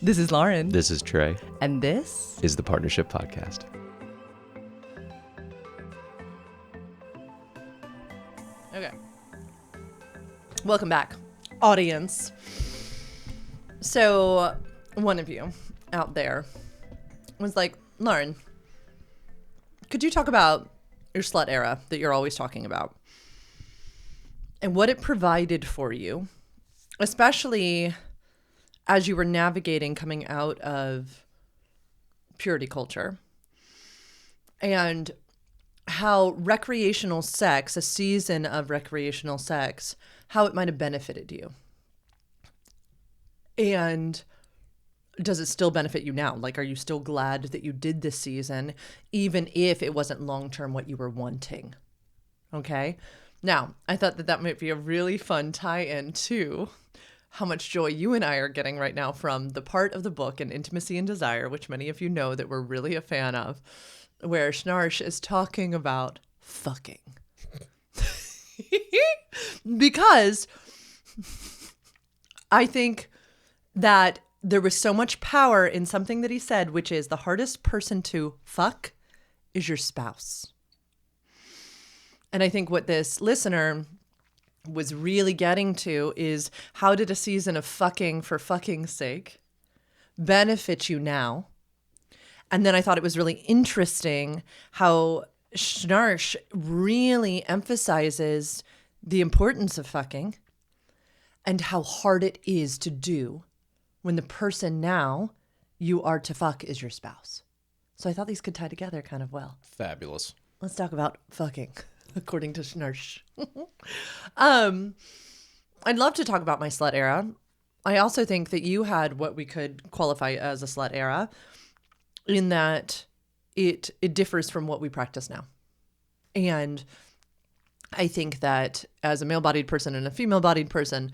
This is Lauren. This is Trey. And this is the Partnership Podcast. Okay. Welcome back, audience. So, one of you out there was like, Lauren, could you talk about your slut era that you're always talking about and what it provided for you, especially as you were navigating coming out of purity culture, and how recreational sex, a season of recreational sex, how it might have benefited you? And does it still benefit you now? Like, are you still glad that you did this season, even if it wasn't long-term what you were wanting? Okay. Now, I thought that that might be a really fun tie-in to how much joy you and I are getting right now from the part of the book in Intimacy and Desire, which many of you know that we're really a fan of, where Schnarch is talking about fucking. Because I think that there was so much power in something that he said, which is the hardest person to fuck is your spouse. And I think what this listener was really getting to is, how did a season of fucking for fucking's sake benefit you now? And then I thought it was really interesting how Schnarch really emphasizes the importance of fucking and how hard it is to do when the person now you are to fuck is your spouse. So I thought these could tie together kind of well. Fabulous. Let's talk about fucking, according to Schnarch. I'd love to talk about my slut era. I also think that you had what we could qualify as a slut era, in that it differs from what we practice now. And I think that as a male-bodied person and a female-bodied person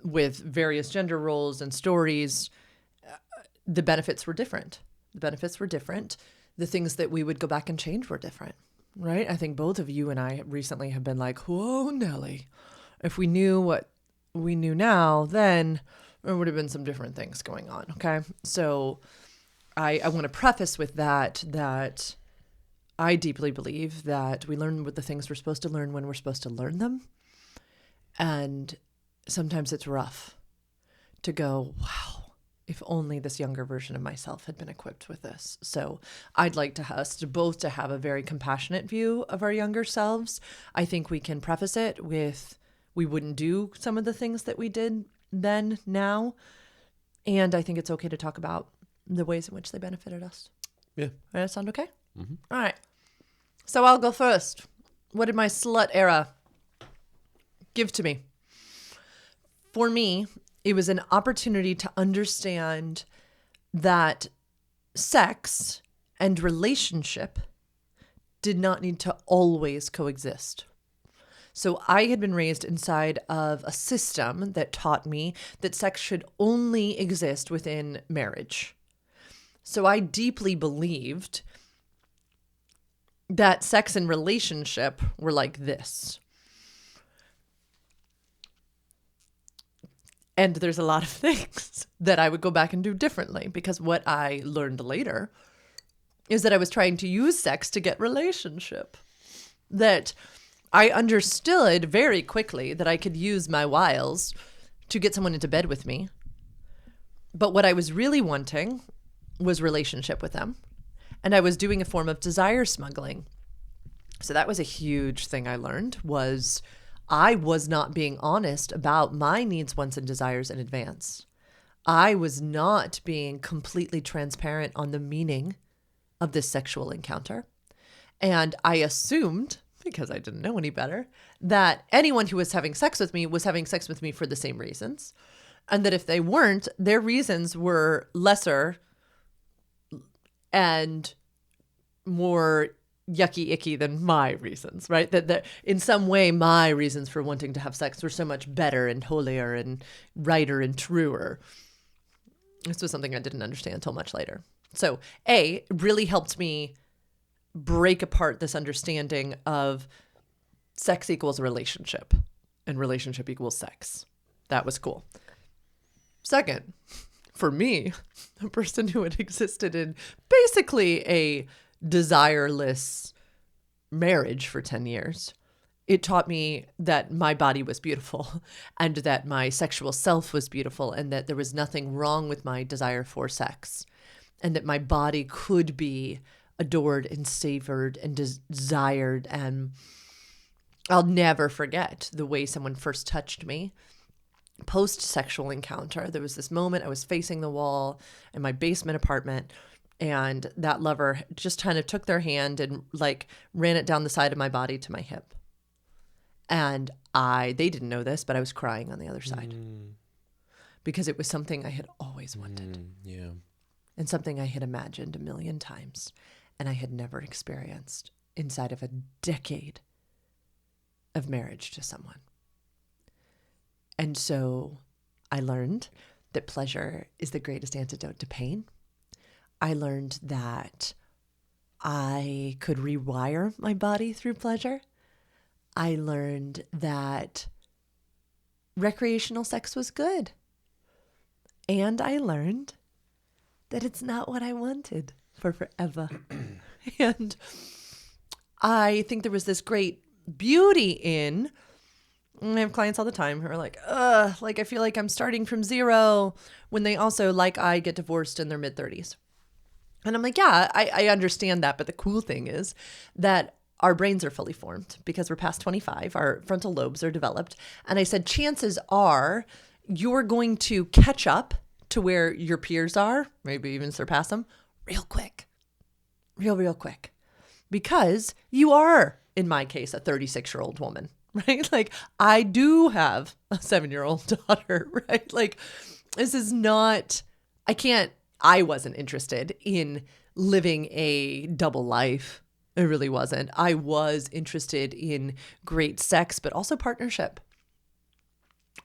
with various gender roles and stories, the benefits were different. The things that we would go back and change were different, right? I think both of you and I recently have been like, whoa, Nelly, if we knew what we knew now, then there would have been some different things going on, okay? So I want to preface with that I deeply believe that we learn what the things we're supposed to learn when we're supposed to learn them. And sometimes it's rough to go, wow, if only this younger version of myself had been equipped with this. So I'd like us to both to have a very compassionate view of our younger selves. I think we can preface it with, we wouldn't do some of the things that we did then, now. And I think it's okay to talk about the ways in which they benefited us. Yeah. Does that sound okay? Mm-hmm. All right. So I'll go first. What did my slut era give to me? For me, it was an opportunity to understand that sex and relationship did not need to always coexist. So I had been raised inside of a system that taught me that sex should only exist within marriage. So I deeply believed that sex and relationship were like this. And there's a lot of things that I would go back and do differently, because what I learned later is that I was trying to use sex to get relationship. That I understood very quickly that I could use my wiles to get someone into bed with me. But what I was really wanting was relationship with them. And I was doing a form of desire smuggling. So that was a huge thing I learned, was I was not being honest about my needs, wants, and desires in advance. I was not being completely transparent on the meaning of this sexual encounter. And I assumed, because I didn't know any better, that anyone who was having sex with me was having sex with me for the same reasons. And that if they weren't, their reasons were lesser and more yucky, icky than my reasons, right? That in some way, my reasons for wanting to have sex were so much better and holier and righter and truer. This was something I didn't understand until much later. So it really helped me break apart this understanding of sex equals relationship and relationship equals sex. That was cool. Second, for me, a person who had existed in basically a desireless marriage for 10 years, it taught me that my body was beautiful and that my sexual self was beautiful and that there was nothing wrong with my desire for sex and that my body could be adored and savored and desired. And I'll never forget the way someone first touched me post-sexual encounter. There was this moment I was facing the wall in my basement apartment, and that lover just kind of took their hand and like ran it down the side of my body to my hip. And they didn't know this, but I was crying on the other side because it was something I had always wanted. Yeah. And something I had imagined a million times and I had never experienced inside of a decade of marriage to someone. And so I learned that pleasure is the greatest antidote to pain. I learned that I could rewire my body through pleasure. I learned that recreational sex was good. And I learned that it's not what I wanted for forever. And I think there was this great beauty in, I have clients all the time who are like, like I feel like I'm starting from zero, when they also, like I, get divorced in their mid-30s. And I'm like, yeah, I understand that. But the cool thing is that our brains are fully formed because we're past 25. Our frontal lobes are developed. And I said, chances are you're going to catch up to where your peers are, maybe even surpass them real quick, real quick. Because you are, in my case, a 36-year-old woman, right? Like I do have a 7-year-old daughter, right? Like this is not, I wasn't interested in living a double life. It really wasn't. I was interested in great sex, but also partnership.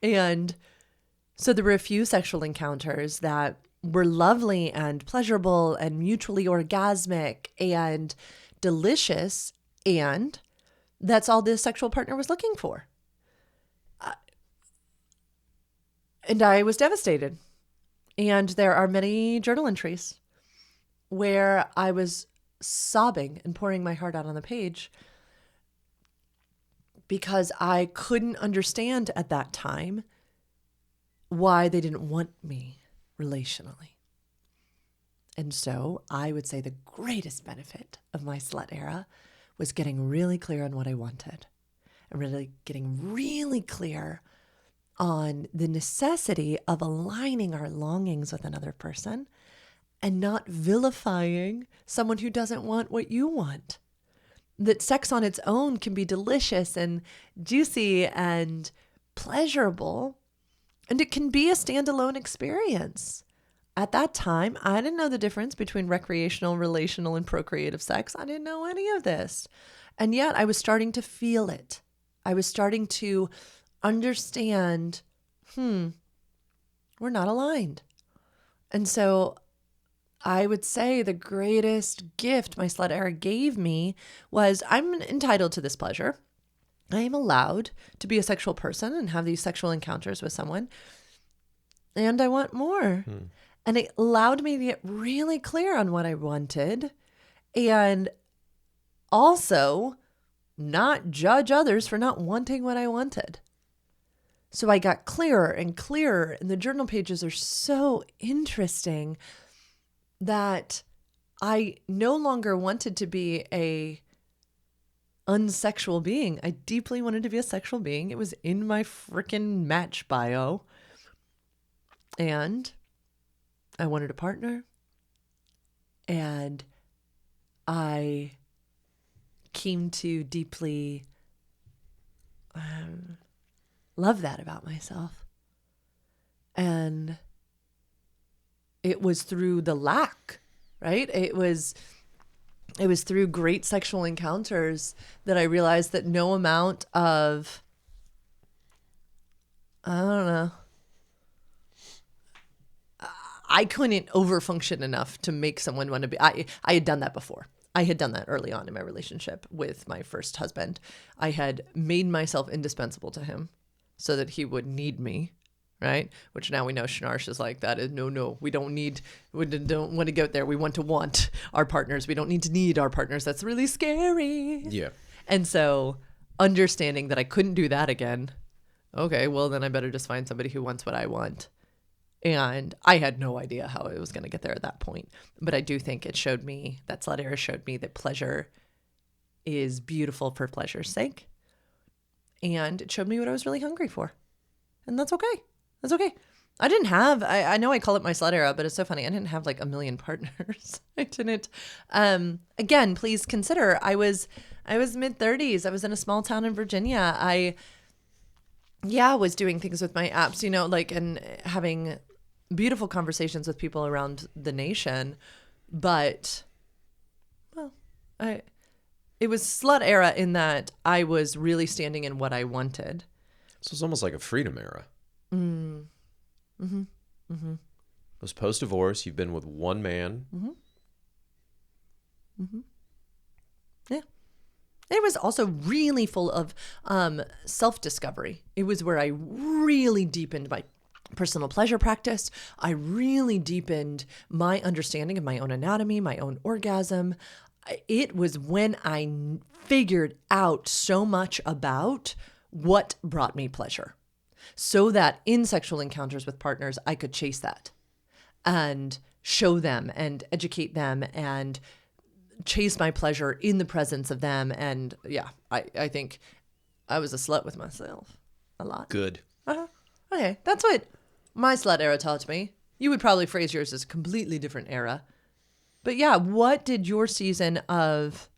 And so there were a few sexual encounters that were lovely and pleasurable and mutually orgasmic and delicious. And that's all the sexual partner was looking for. And I was devastated. And there are many journal entries where I was sobbing and pouring my heart out on the page because I couldn't understand at that time why they didn't want me relationally. And so I would say the greatest benefit of my slut era was getting really clear on what I wanted and really getting really clear on the necessity of aligning our longings with another person and not vilifying someone who doesn't want what you want. That sex on its own can be delicious and juicy and pleasurable, and it can be a standalone experience. At that time, I didn't know the difference between recreational, relational, and procreative sex. I didn't know any of this. And yet I was starting to feel it. I was starting to understand, we're not aligned. And so I would say the greatest gift my slut era gave me was I'm entitled to this pleasure. I am allowed to be a sexual person and have these sexual encounters with someone. And I want more. And it allowed me to get really clear on what I wanted and also not judge others for not wanting what I wanted. So I got clearer and clearer, and the journal pages are so interesting that I no longer wanted to be a unsexual being. I deeply wanted to be a sexual being. It was in my freaking Match bio. And I wanted a partner. And I came to deeply love that about myself. And it was through the lack, right? It was through great sexual encounters that I realized that no amount of, I couldn't overfunction enough to make someone want to be, I had done that before. I had done that early on in my relationship with my first husband. I had made myself indispensable to him so that he would need me right? Which now we know Schnarch is like, that is no, we don't want to get there. We want our partners. We don't need our partners. That's really scary. Yeah. And so understanding that I couldn't do that again. Okay, well then I better just find somebody who wants what I want. And I had no idea how I was going to get there at that point. But I do think it showed me, that Slut Era showed me that pleasure is beautiful for pleasure's sake. And it showed me what I was really hungry for. And that's okay. That's okay. I didn't have, I know I call it my Slut Era, but it's so funny. I didn't have like a million partners. I didn't. Again, please consider, I was mid-30s. I was in a small town in Virginia. I was doing things with my apps, like, and having beautiful conversations with people around the nation. But, well, it was Slut Era in that I was really standing in what I wanted. So it's almost like a freedom era. It was post-divorce. You've been with one man. Yeah. It was also really full of self-discovery. It was where I really deepened my personal pleasure practice. I really deepened my understanding of my own anatomy, my own orgasm. It was when I figured out so much about what brought me pleasure, so that in sexual encounters with partners, I could chase that and show them and educate them and chase my pleasure in the presence of them. And yeah, I think I was a slut with myself a lot. Good. Okay, that's what my Slut Era taught me. You would probably phrase yours as a completely different era. But yeah, what did your season of,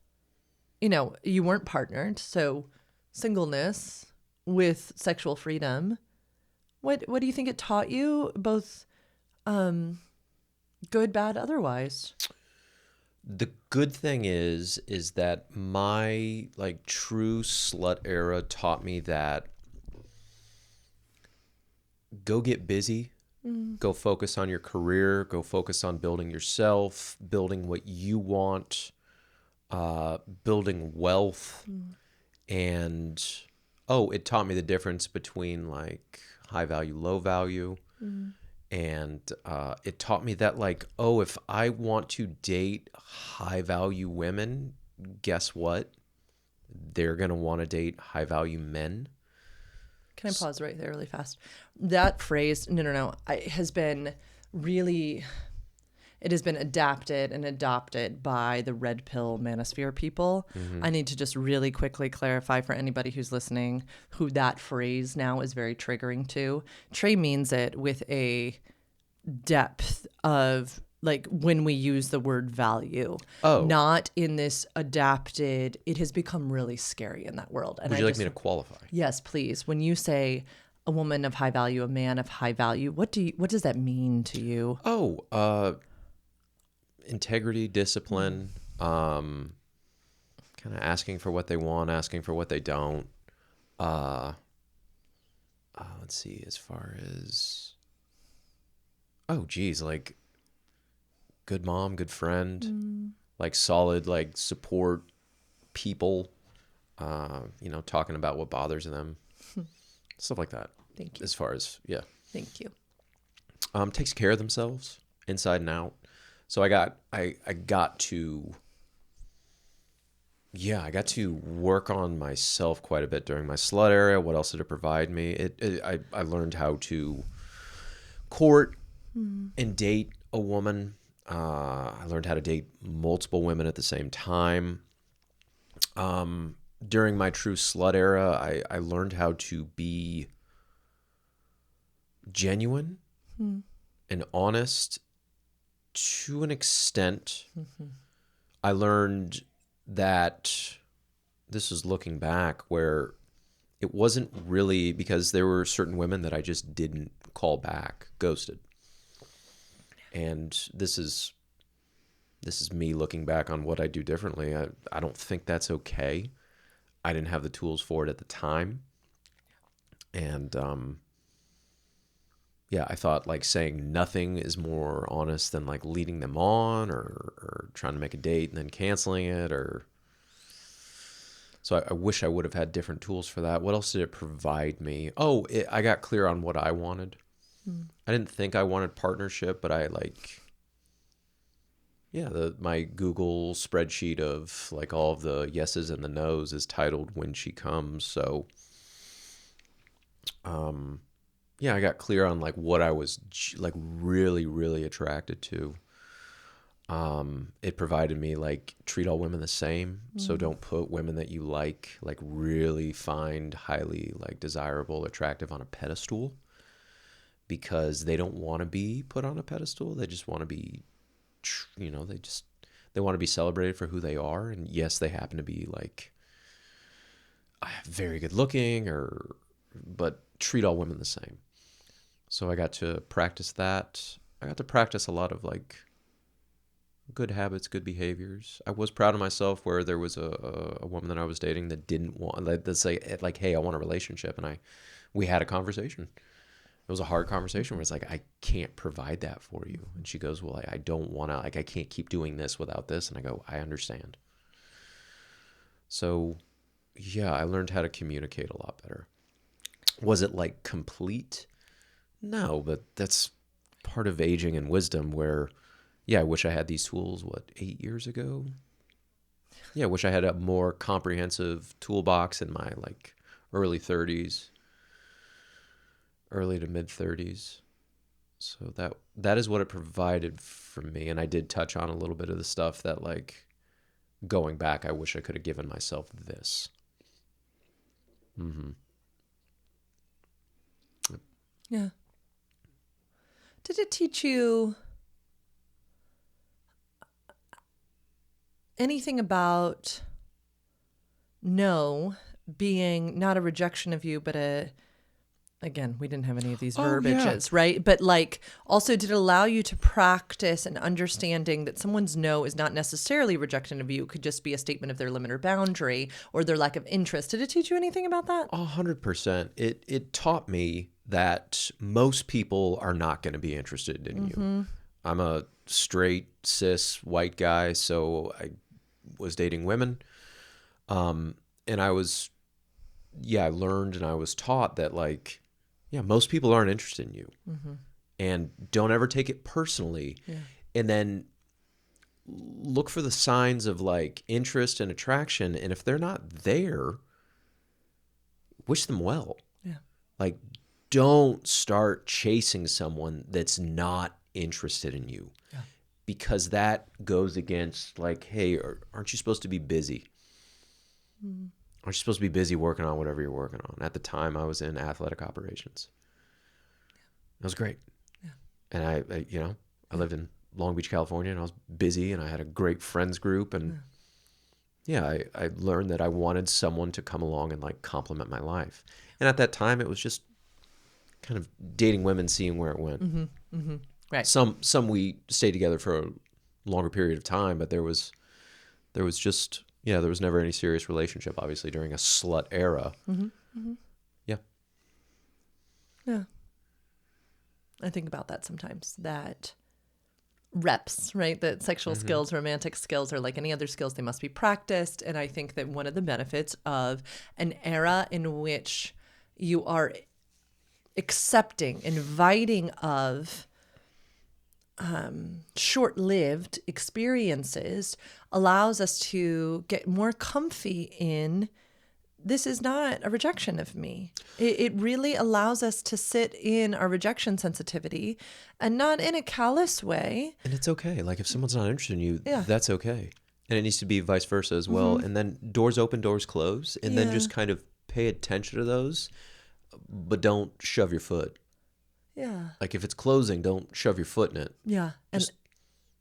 you weren't partnered, so singleness with sexual freedom, what do you think it taught you, both good, bad, otherwise? The good thing is that my like true Slut Era taught me that go get busy, go focus on your career, go focus on building yourself, building what you want, building wealth. And it taught me the difference between like high value, low value. And it taught me that like, if I want to date high value women, guess what? They're going to want to date high value men. Can I pause right there really fast? That phrase, no, has been really, it has been adapted and adopted by the red pill manosphere people. I need to just really quickly clarify for anybody who's listening who that phrase now is very triggering to. Trey means it with a depth of like when we use the word value, not in this adapted, it has become really scary in that world. And would you like me to qualify? Yes, please. When you say a woman of high value, a man of high value, what does that mean to you? Integrity, discipline, kind of asking for what they want, asking for what they don't. Let's see, as far as, like good mom, good friend, like solid, like support people, talking about what bothers them, stuff like that. Thank you. As far as, yeah. Thank you. Takes care of themselves inside and out. So I got to work on myself quite a bit during my Slut Era. What else did it provide me? I learned how to court and date a woman. I learned how to date multiple women at the same time. During my true Slut Era, I learned how to be genuine and honest to an extent. I learned that, this is looking back, where it wasn't really because there were certain women that I just didn't call back, ghosted. And this is me looking back on what I do differently. I don't think that's okay. I didn't have the tools for it at the time. And I thought like saying nothing is more honest than like leading them on or trying to make a date and then canceling it. So I wish I would have had different tools for that. What else did it provide me? I got clear on what I wanted. I didn't think I wanted partnership, but I my Google spreadsheet of like all of the yeses and the nos is titled When She Comes. So, I got clear on like what I was like really, really attracted to. It provided me like treat all women the same. So don't put women that you like really find highly like desirable, attractive on a pedestal, because they don't want to be put on a pedestal. They just want to be, they want to be celebrated for who they are. And yes, they happen to be like very good looking but treat all women the same. So I got to practice that. I got to practice a lot of like good habits, good behaviors. I was proud of myself where there was a woman that I was dating that didn't want, let's say like, hey, I want a relationship. And we had a conversation. It was a hard conversation where it's like, I can't provide that for you. And she goes, well, I don't want to, like, I can't keep doing this without this. And I go, I understand. So yeah, I learned how to communicate a lot better. Was it like complete? No, but that's part of aging and wisdom where, I wish I had these tools, 8 years ago? Yeah, I wish I had a more comprehensive toolbox in my like early 30s, early to mid 30s. So that is what it provided for me. And I did touch on a little bit of the stuff that like going back, I wish I could have given myself this. Yeah. Did it teach you anything about no being not a rejection of you, but again, we didn't have any of these verbiages, right? But like also did it allow you to practice an understanding that someone's no is not necessarily rejection of you. It could just be a statement of their limit or boundary or their lack of interest. Did it teach you anything about that? 100%. It taught me that most people are not going to be interested in you. I'm a straight, cis, white guy, so I was dating women. And I learned and I was taught that like, most people aren't interested in you. And don't ever take it personally. Yeah. And then look for the signs of like interest and attraction. And if they're not there, wish them well. Yeah. Like, don't start chasing someone that's not interested in you. Yeah. Because that goes against like, hey, aren't you supposed to be busy? Aren't you supposed to be busy working on whatever you're working on? At the time, I was in athletic operations. It was great. Yeah. And I lived in Long Beach, California, and I was busy, and I had a great friends group. And I learned that I wanted someone to come along and like complement my life. And at that time, it was just kind of dating women, seeing where it went. Right. Some we stayed together for a longer period of time, but there was just, there was never any serious relationship, obviously, during a slut era. Yeah. Yeah. I think about that sometimes, that reps, right? That sexual skills, romantic skills, or like any other skills, they must be practiced. And I think that one of the benefits of an era in which you are accepting, inviting of short-lived experiences allows us to get more comfy in this is not a rejection of me. It really allows us to sit in our rejection sensitivity and not in a callous way. And it's okay. Like if someone's not interested in you, that's okay. And it needs to be vice versa as well. And then doors open, doors close. And then just kind of pay attention to those, but don't shove your foot. Yeah. Like if it's closing, don't shove your foot in it. Yeah. And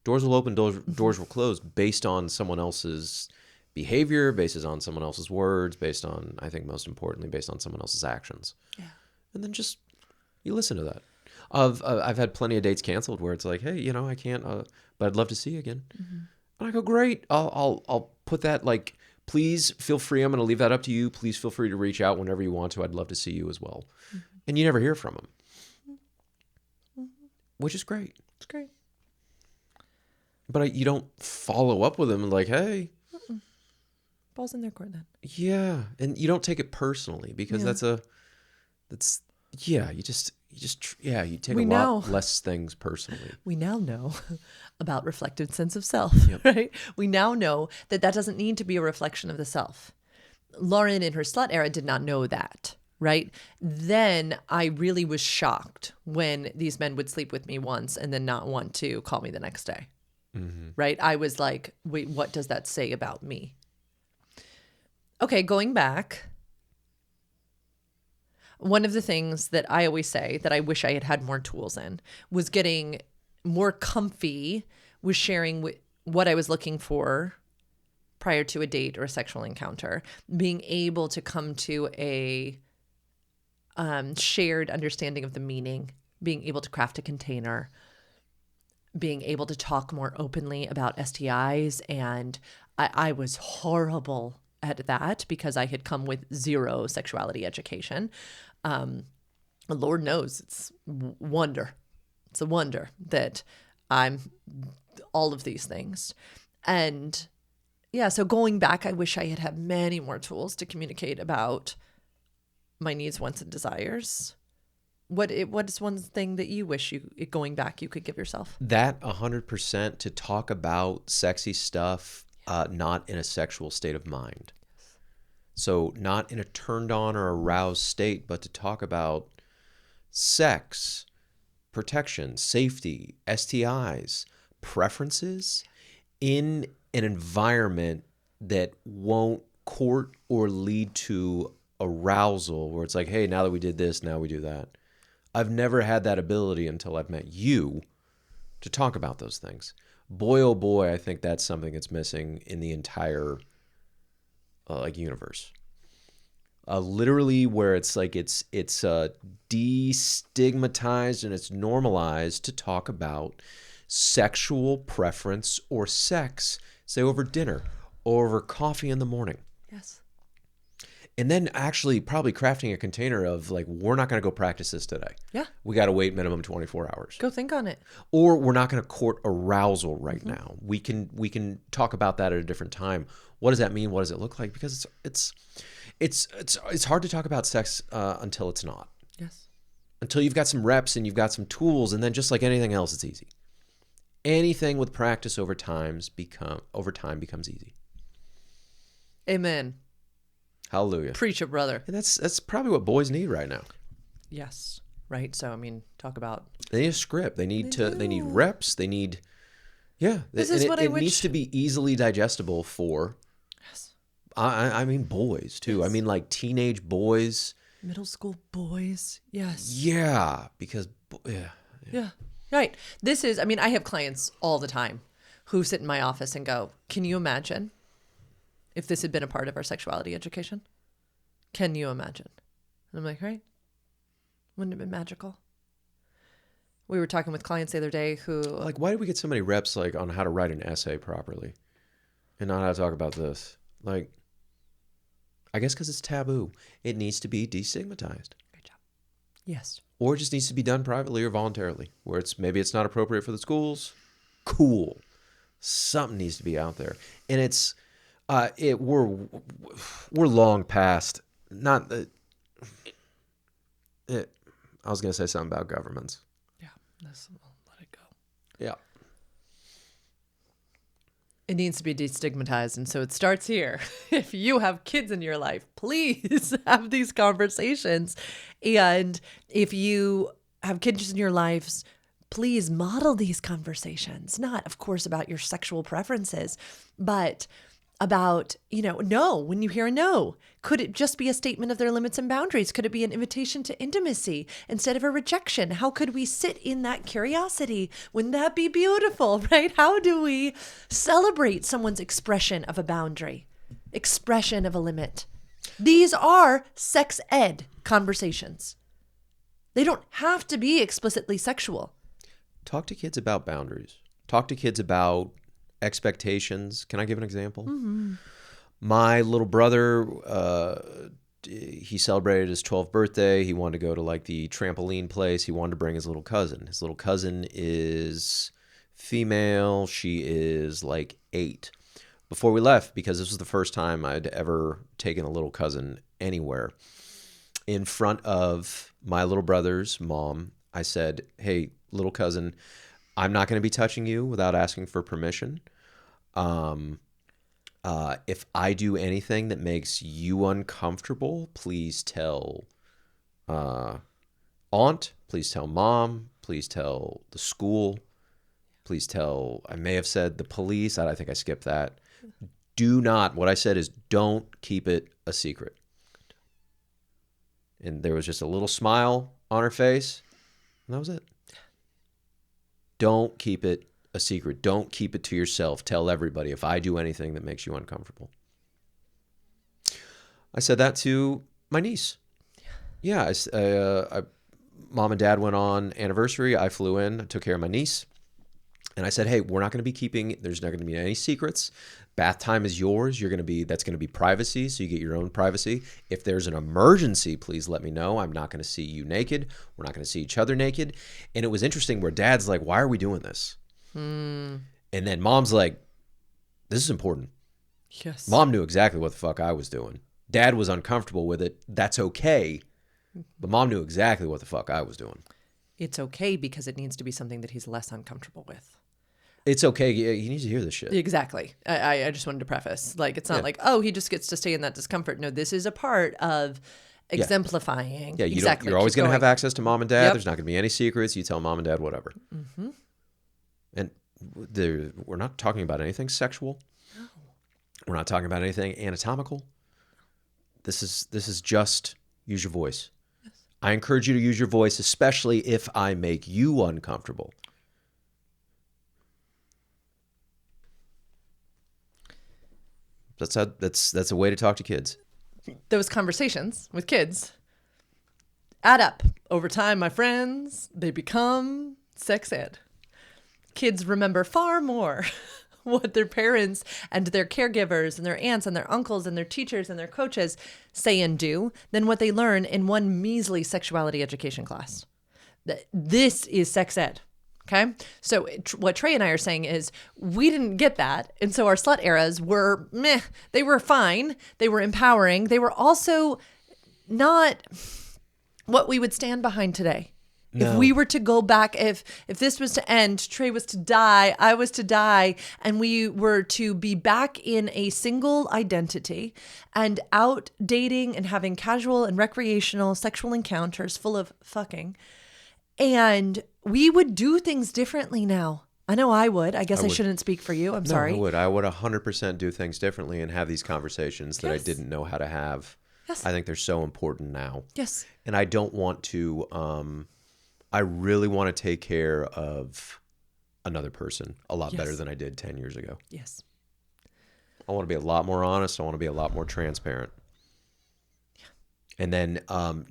doors will open, doors will close based on someone else's behavior, based on someone else's words, based on, I think most importantly, based on someone else's actions. Yeah. And then just, you listen to that. I've had plenty of dates canceled where it's like, hey, I can't, but I'd love to see you again. And I go, great. I'll put that like, please feel free. I'm going to leave that up to you. Please feel free to reach out whenever you want to. I'd love to see you as well. And you never hear from them. Which is great. It's great. But you don't follow up with them and like, hey. Ball's in their court then. Yeah. And you don't take it personally because you take We a know. lot less things personally. We now know about reflective sense of self, Yep. right? We now know that doesn't need to be a reflection of the self. Lauren in her slut era did not know that, right? Then I really was shocked when these men would sleep with me once and then not want to call me the next day, right? I was like, wait, what does that say about me? Okay, going back, one of the things that I always say that I wish I had had more tools in was getting more comfy with sharing what I was looking for prior to a date or a sexual encounter, being able to come to a shared understanding of the meaning, being able to craft a container, being able to talk more openly about STIs. And I was horrible at that because I had come with zero sexuality education. Lord knows it's wonder. It's a wonder that I'm all of these things. And yeah, so going back, I wish I had many more tools to communicate about my needs, wants, and desires. What is one thing that you wish going back, you could give yourself? That 100% to talk about sexy stuff, not in a sexual state of mind. So not in a turned on or aroused state, but to talk about sex, protection, safety, STIs, preferences in an environment that won't court or lead to arousal where it's like, hey, now that we did this, now we do that. I've never had that ability until I've met you to talk about those things. Boy, oh boy, I think that's something that's missing in the entire universe. Literally where it's like it's destigmatized and it's normalized to talk about sexual preference or sex, say over dinner or over coffee in the morning. Yes. And then actually probably crafting a container of like, we're not going to go practice this today. Yeah. We got to wait minimum 24 hours. Go think on it. Or we're not going to court arousal right now. We can talk about that at a different time. What does that mean? What does it look like? Because it's hard to talk about sex until it's not. Yes. Until you've got some reps and you've got some tools, and then just like anything else, it's easy. Anything with practice over time becomes easy. Amen. Hallelujah. Preach it, brother. And that's probably what boys need right now. Yes. Right. So I mean, talk about. They need a script. They need reps. They need. Yeah. This is what I wish. It needs to be easily digestible for. Yes. I mean boys too. Yes. I mean like teenage boys. Middle school boys. Yes. Yeah. Because Yeah. Right. This is. I mean, I have clients all the time who sit in my office and go, "Can you imagine if this had been a part of our sexuality education? Can you imagine?" And I'm like, right? Wouldn't it have been magical? We were talking with clients the other day who... Like, why did we get so many reps like on how to write an essay properly and not how to talk about this? Like, I guess because it's taboo. It needs to be destigmatized. Great job. Yes. Or it just needs to be done privately or voluntarily, where maybe it's not appropriate for the schools. Cool. Something needs to be out there. And it's... we're long past not the. I was gonna say something about governments. Yeah, let it go. Yeah, it needs to be destigmatized, and so it starts here. If you have kids in your life, please have these conversations, and if you have kids in your lives, please model these conversations. Not, of course, about your sexual preferences, but about, no, when you hear a no, could it just be a statement of their limits and boundaries? Could it be an invitation to intimacy instead of a rejection? How could we sit in that curiosity? Wouldn't that be beautiful, right? How do we celebrate someone's expression of a boundary, expression of a limit? These are sex ed conversations. They don't have to be explicitly sexual. Talk to kids about boundaries. Talk to kids about expectations. Can I give an example? Mm-hmm. My little brother, he celebrated his 12th birthday. He wanted to go to like the trampoline place. He wanted to bring his little cousin. His little cousin is female. She is like 8. Before we left, because this was the first time I'd ever taken a little cousin anywhere, in front of my little brother's mom, I said, hey, little cousin, I'm not going to be touching you without asking for permission. If I do anything that makes you uncomfortable, please tell aunt, please tell mom, please tell the school, please tell, I may have said the police. I think I skipped that. Do not, what I said is don't keep it a secret. And there was just a little smile on her face, and that was it. Don't keep it a secret. Don't keep it to yourself. Tell everybody if I do anything that makes you uncomfortable. I said that to my niece. Yeah, mom and dad went on anniversary. I flew in, I took care of my niece. And I said, hey, we're not going to be there's not going to be any secrets. Bath time is yours. That's going to be privacy, so you get your own privacy. If there's an emergency, please let me know. I'm not going to see you naked. We're not going to see each other naked. And it was interesting where dad's like, why are we doing this? And then mom's like, this is important. Yes. Mom knew exactly what the fuck I was doing. Dad was uncomfortable with it. That's okay. But mom knew exactly what the fuck I was doing. It's okay because it needs to be something that he's less uncomfortable with. It's okay. He needs to hear this shit. Exactly. I just wanted to preface. Like, it's not like, oh, he just gets to stay in that discomfort. No, this is a part of exemplifying. Yeah, exactly. You're always going to have access to mom and dad. Yep. There's not going to be any secrets. You tell mom and dad whatever. Mm-hmm. And we're not talking about anything sexual. No. We're not talking about anything anatomical. This is just use your voice. Yes. I encourage you to use your voice, especially if I make you uncomfortable. That's a way to talk to kids. Those conversations with kids add up over time, my friends. They become sex ed. Kids remember far more what their parents and their caregivers and their aunts and their uncles and their teachers and their coaches say and do than what they learn in one measly sexuality education class. This is sex ed. Okay. So what Trey and I are saying is we didn't get that. And so our slut eras were meh. They were fine. They were empowering. They were also not what we would stand behind today. No. If we were to go back, if this was to end, Trey was to die, I was to die, and we were to be back in a single identity and out dating and having casual and recreational sexual encounters full of fucking, and we would do things differently now. I know I would. I guess I shouldn't speak for you. I'm sorry. I would 100% do things differently and have these conversations that I didn't know how to have. Yes. I think they're so important now. Yes. And I don't want to, I really want to take care of another person a lot better than I did 10 years ago. Yes. I want to be a lot more honest. I want to be a lot more transparent. Yeah. And then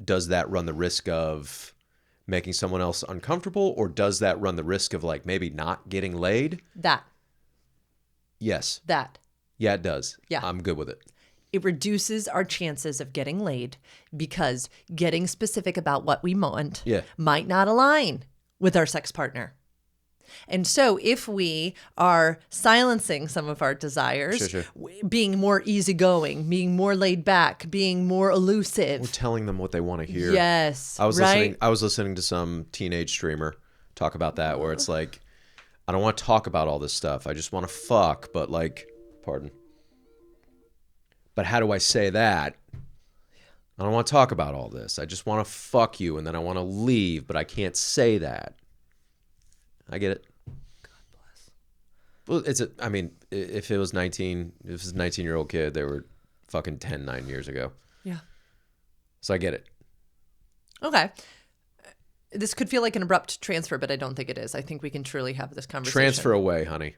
does that run the risk of making someone else uncomfortable, or does that run the risk of like maybe not getting laid? That. Yes. That. Yeah, it does. Yeah. I'm good with it. It reduces our chances of getting laid because getting specific about what we want might not align with our sex partner. And so if we are silencing some of our desires, being more easygoing, being more laid back, being more elusive. We're telling them what they want to hear. Yes. I was listening to some teenage streamer talk about that, where it's like, I don't want to talk about all this stuff. I just want to fuck, but like, pardon. But how do I say that? I don't want to talk about all this. I just want to fuck you, and then I want to leave, but I can't say that. I get it. God bless. Well, if it was 19-year-old kid, they were fucking 9 years ago. Yeah. So I get it. Okay. This could feel like an abrupt transfer, but I don't think it is. I think we can truly have this conversation. Transfer away, honey.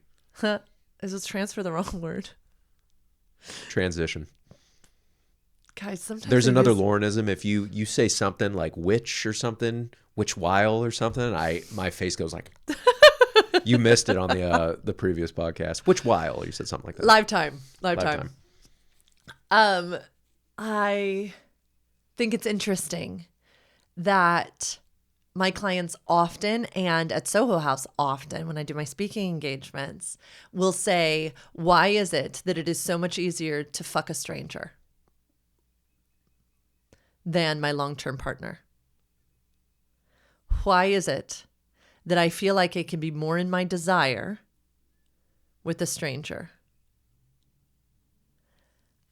Is transfer the wrong word? Transition. Guys, sometimes there's another Laurenism. If you say something like witch or something, witch while or something, my face goes like. You missed it on the previous podcast. Which while you said something like that? Lifetime. I think it's interesting that my clients often, and at Soho House often, when I do my speaking engagements, will say, why is it that it is so much easier to fuck a stranger than my long-term partner? Why is it that I feel like I can be more in my desire with a stranger?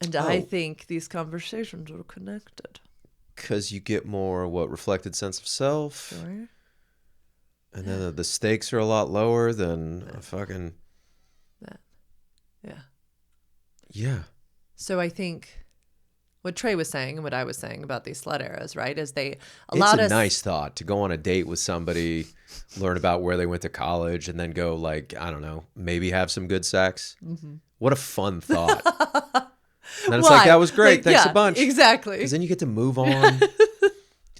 And I think these conversations are connected. Because you get more, reflected sense of self. Sure. And then the stakes are a lot lower than a fucking... Yeah. Yeah. So I think what Trey was saying and what I was saying about these slut eras, right, is they It's allowed a us... nice thought to go on a date with somebody, learn about where they went to college, and then go, like, I don't know, maybe have some good sex. Mm-hmm. What a fun thought. And then it's like, that was great. Thanks a bunch. Exactly. Because then you get to move on.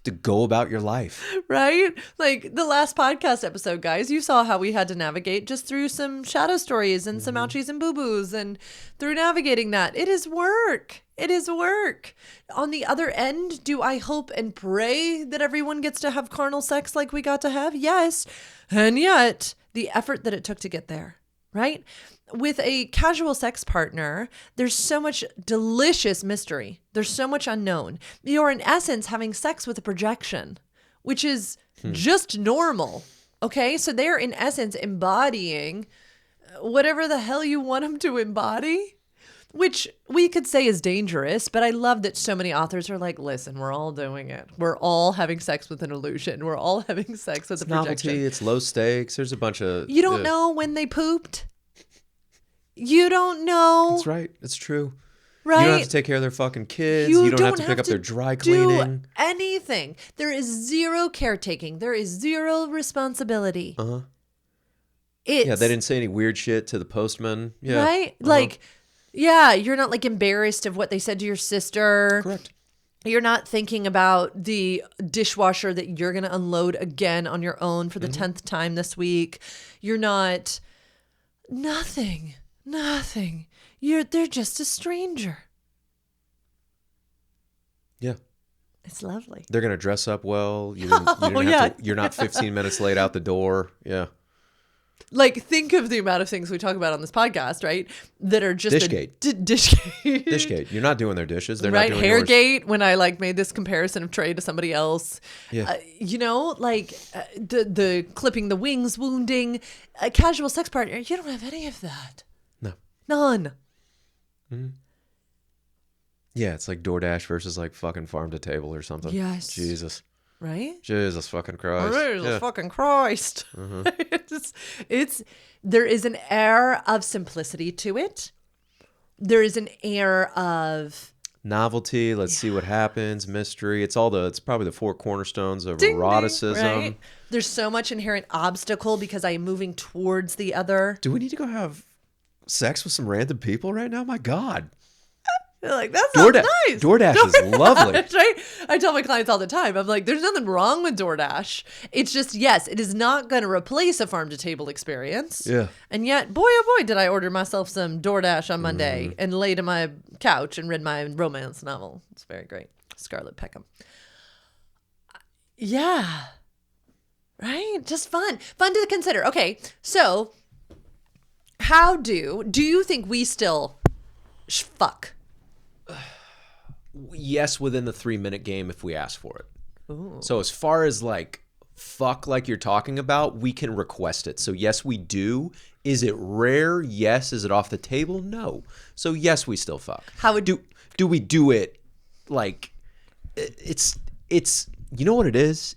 To go about your life. Right? Like the last podcast episode, guys, you saw how we had to navigate just through some shadow stories and some ouchies and boo-boos, and through navigating that. It is work. It is work. On the other end, do I hope and pray that everyone gets to have carnal sex like we got to have? Yes. And yet, the effort that it took to get there, right? With a casual sex partner, there's so much delicious mystery. There's so much unknown. You're in essence having sex with a projection, which is just normal. Okay? So they're in essence embodying whatever the hell you want them to embody, which we could say is dangerous. But I love that so many authors are like, listen, we're all doing it. We're all having sex with an illusion. We're all having sex with a projection. Novelty, it's low stakes. There's a bunch of... You don't know when they pooped. You don't know. That's right. It's true. Right? You don't have to take care of their fucking kids. You don't have to pick up their dry cleaning. Do anything. There is zero caretaking. There is zero responsibility. Uh-huh. They didn't say any weird shit to the postman. Yeah. Right? Like, yeah, you're not like embarrassed of what they said to your sister. Correct. You're not thinking about the dishwasher that you're going to unload again on your own for the 10th time this week. You're not... Nothing. They're just a stranger. Yeah. It's lovely. They're going to dress up well. You're not 15 minutes late out the door. Yeah. Like, think of the amount of things we talk about on this podcast, right? That are just Dishgate. Dishgate. Dishgate. You're not doing their dishes. They're right? not doing yours. Hairgate, when I like made this comparison of Trey to somebody else. Yeah. The clipping the wings, wounding. A casual sex partner, you don't have any of that. No. None. Mm-hmm. Yeah, it's like DoorDash versus like fucking farm to table or something. Yes. Jesus. Right? Jesus fucking Christ. Jesus fucking Christ. There is an air of simplicity to it. There is an air of novelty. Let's see what happens. Mystery. It's probably the four cornerstones of ding, eroticism. Right? There's so much inherent obstacle because I am moving towards the other. Do we need to go have sex with some random people right now? My God. You're like, that sounds nice. DoorDash is lovely. Right? I tell my clients all the time, I'm like, there's nothing wrong with DoorDash. It's just, yes, it is not going to replace a farm-to-table experience. Yeah. And yet, boy, oh boy, did I order myself some DoorDash on Monday and lay to my couch and read my romance novel. It's very great. Scarlett Peckham. Yeah. Right? Just fun. Fun to consider. Okay, so how do you think we still fuck? Yes, within the 3-minute game if we ask for it. Ooh. So as far as like fuck like you're talking about, we can request it. So yes, we do. Is it rare? Yes. Is it off the table? No. So yes, we still fuck. How would do we do it like it's you know what it is?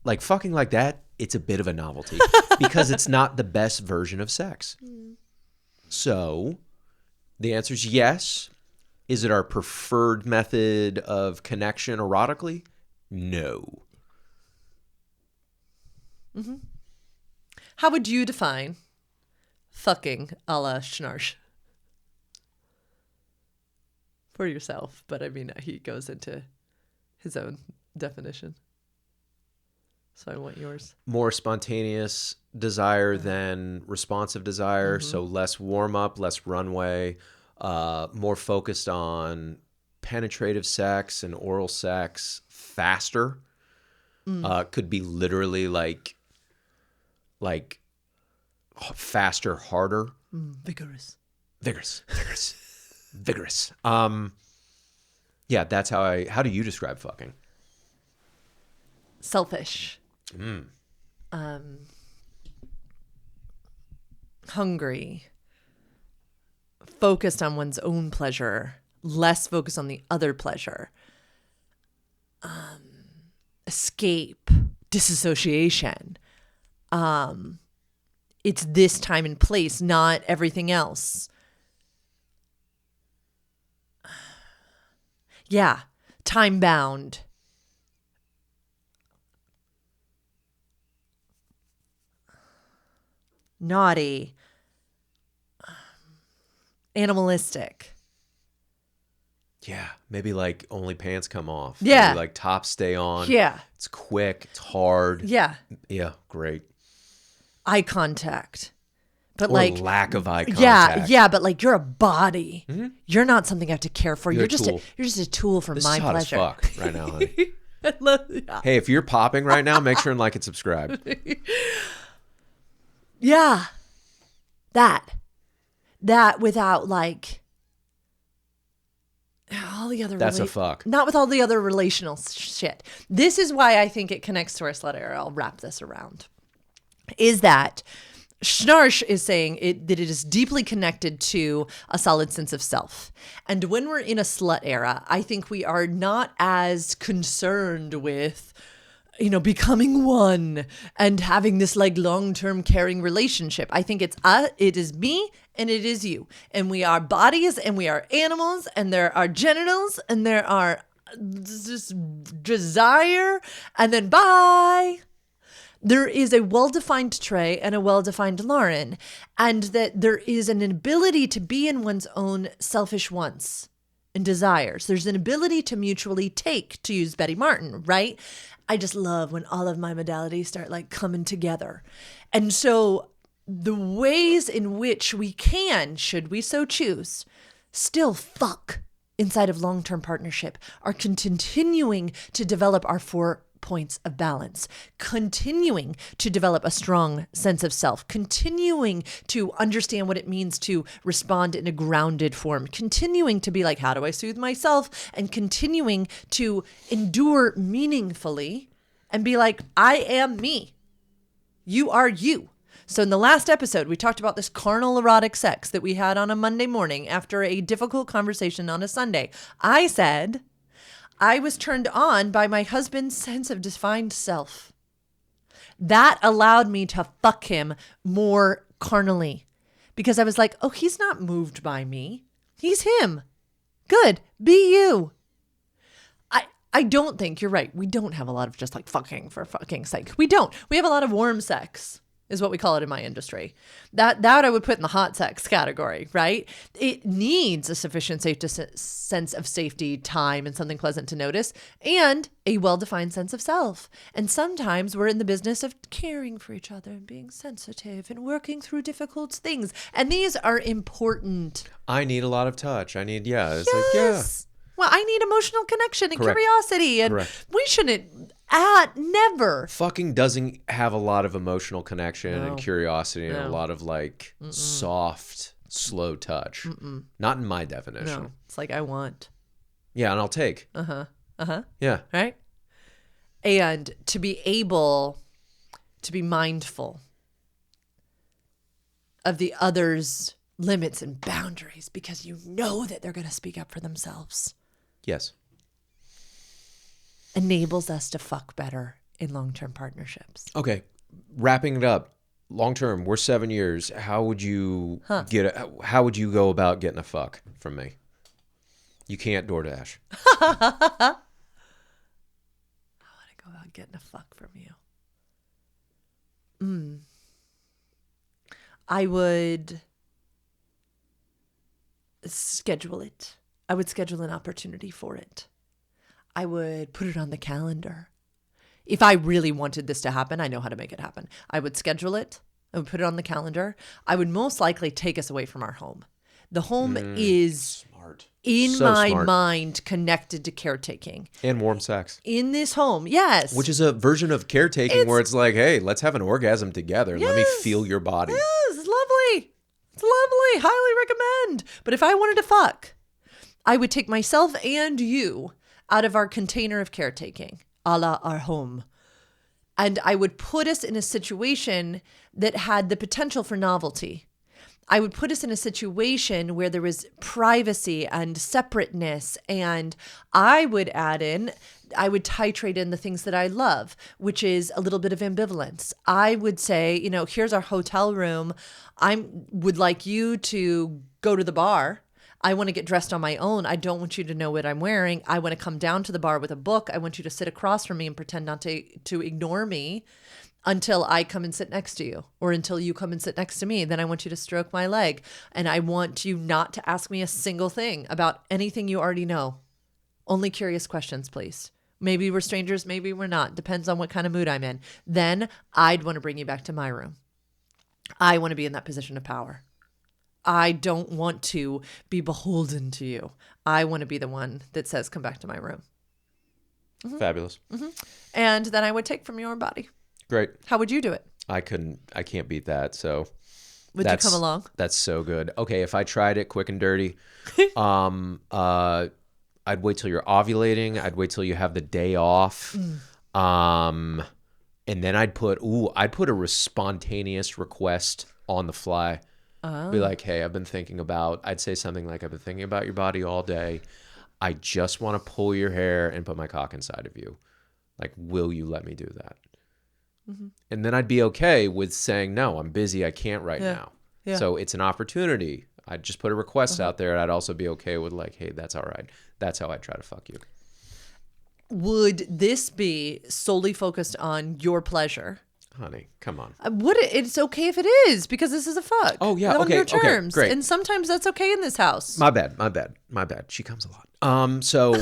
Like fucking like that, it's a bit of a novelty because it's not the best version of sex. So the answer is yes. Is it our preferred method of connection erotically? No. Mm-hmm. How would you define fucking a la Schnarch? For yourself, but I mean, he goes into his own definition. So I want yours. More spontaneous desire than responsive desire. Mm-hmm. So less warm up, less runway. More focused on penetrative sex and oral sex faster. Could be literally like faster, harder. Vigorous. Yeah, that's how do you describe fucking? selfish, hungry, focused on one's own pleasure, less focused on the other pleasure, escape, disassociation. It's this time and place, not everything else. Yeah, time bound. Naughty. Animalistic. Yeah, maybe like only pants come off. Yeah. Maybe like tops stay on. Yeah. It's quick. It's hard. Yeah. Yeah, great. Eye contact. But Or like lack of eye contact. Yeah, but like you're a body. You're not something I have to care for. You're a just tool. you're just a tool for This my is hot pleasure. as fuck right now, honey. Yeah. Hey, if you're popping right now, make sure and like and subscribe. Yeah. That without like all the other That's a fuck. Not with all the other relational shit. This is why I think it connects to our slut era. I'll wrap this around. Is that Schnarch is saying that it is deeply connected to a solid sense of self. And when we're in a slut era, I think we are not as concerned with, becoming one and having this like long-term caring relationship. I think it is me and it is you. And we are bodies and we are animals and there are genitals and there are just desire and then bye. There is a well-defined Trey and a well-defined Lauren, and that there is an ability to be in one's own selfish wants and desires. There's an ability to mutually take, to use Betty Martin, right? I just love when all of my modalities start like coming together. And so the ways in which we can, should we so choose, still fuck inside of long-term partnership are continuing to develop our 4 points of balance, continuing to develop a strong sense of self, continuing to understand what it means to respond in a grounded form, continuing to be like, how do I soothe myself? And continuing to endure meaningfully and be like, I am me. You are you. So in the last episode, we talked about this carnal erotic sex that we had on a Monday morning after a difficult conversation on a Sunday. I said I was turned on by my husband's sense of defined self. That allowed me to fuck him more carnally because I was like, oh, he's not moved by me. He's him. Good. Be you. I don't think you're right. We don't have a lot of just like fucking for fucking's sake. We don't. We have a lot of warm sex is what we call it in my industry. That I would put in the hot sex category, right? It needs a sufficient sense of safety, time, and something pleasant to notice, and a well-defined sense of self. And sometimes we're in the business of caring for each other and being sensitive and working through difficult things. And these are important. I need a lot of touch. It's Yes. like, yeah. Well, I need emotional connection and Correct. curiosity. And Correct. we shouldn't, never. Fucking doesn't have a lot of emotional connection and curiosity and a No. lot of like soft, slow touch. Not in my definition. No, it's like I want. Yeah, and I'll take. Yeah. Right? And to be able to be mindful of the other's limits and boundaries because you know that they're going to speak up for themselves Yes. enables us to fuck better in long-term partnerships. Okay. Wrapping it up. Long term, we're 7 years. How would you how would you go about getting a fuck from me? You can't DoorDash. How would I go about getting a fuck from you? I would schedule it. I would schedule an opportunity for it. I would put it on the calendar. If I really wanted this to happen, I know how to make it happen. I would schedule it. I would put it on the calendar. I would most likely take us away from our home. The home is Smart. in So my smart. mind connected to caretaking. And warm sex. In this home, yes. Which is a version of caretaking where it's like, hey, let's have an orgasm together. Let me feel your body. Yes, it's lovely. It's lovely. Highly recommend. But if I wanted to fuck, I would take myself and you out of our container of caretaking, a la our home. And I would put us in a situation that had the potential for novelty. I would put us in a situation where there was privacy and separateness. And I would titrate in the things that I love, which is a little bit of ambivalence. I would say, here's our hotel room. I would like you to go to the bar. I want to get dressed on my own. I don't want you to know what I'm wearing. I want to come down to the bar with a book. I want you to sit across from me and pretend not to ignore me until I come and sit next to you, or until you come and sit next to me. Then I want you to stroke my leg. And I want you not to ask me a single thing about anything you already know. Only curious questions, please. Maybe we're strangers, maybe we're not. Depends on what kind of mood I'm in. Then I'd want to bring you back to my room. I want to be in that position of power. I don't want to be beholden to you. I want to be the one that says, come back to my room. Mm-hmm. Fabulous. Mm-hmm. And then I would take from your body. Great. How would you do it? I can't beat that. So would you come along? That's so good. Okay. If I tried it quick and dirty, I'd wait till you're ovulating. I'd wait till you have the day off. And then I'd put a spontaneous request on the fly. Oh. Be like, hey, I'd say something like, I've been thinking about your body all day. I just want to pull your hair and put my cock inside of you. Like, will you let me do that? Mm-hmm. And then I'd be okay with saying, no, I'm busy. I can't right now. Yeah. So it's an opportunity. I'd just put a request out there. And I'd also be okay with like, hey, that's all right. That's how I try to fuck you. Would this be solely focused on your pleasure? Honey, come on. It's okay if it is, because this is a fuck. Oh, yeah. On your terms. Okay, great. And sometimes that's okay in this house. My bad. She comes a lot. So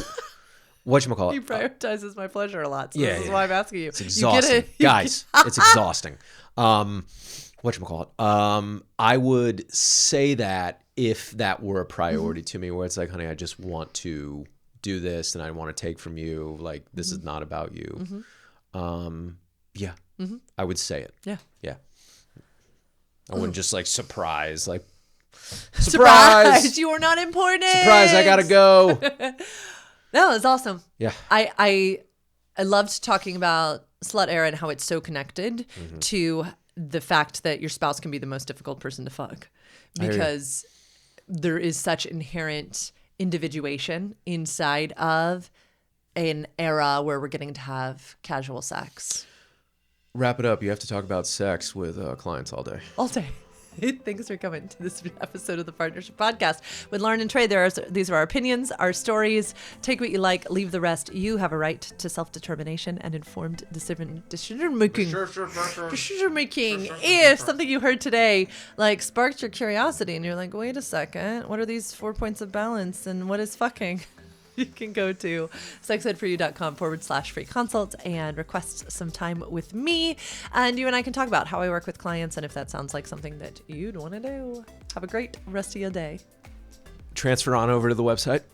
whatchamacallit? He prioritizes my pleasure a lot. So this is why I'm asking you. It's exhausting. Guys, it's exhausting. Whatchamacallit? I would say that if that were a priority to me, where it's like, honey, I just want to do this and I want to take from you. Like, this is not about you. Yeah. Mm-hmm. I would say it. Yeah. Yeah. I wouldn't just like surprise. You are not important. Surprise, I gotta go. No, it's awesome. Yeah. I loved talking about Slut Era and how it's so connected to the fact that your spouse can be the most difficult person to fuck, because there is such inherent individuation inside of an era where we're getting to have casual sex. Wrap it up. You have to talk about sex with clients all day. All day. Thanks for coming to this episode of the Partnership Podcast with Lauren and Trey. These are our opinions, our stories. Take what you like, leave the rest. You have a right to self-determination and informed decision-making. Decision-making. If something you heard today sparked your curiosity and you're like, wait a second, what are these 4 points of balance and what is fucking? You can go to sexedforyou.com/free consult and request some time with me. And you and I can talk about how I work with clients and if that sounds like something that you'd want to do. Have a great rest of your day. Transfer on over to the website.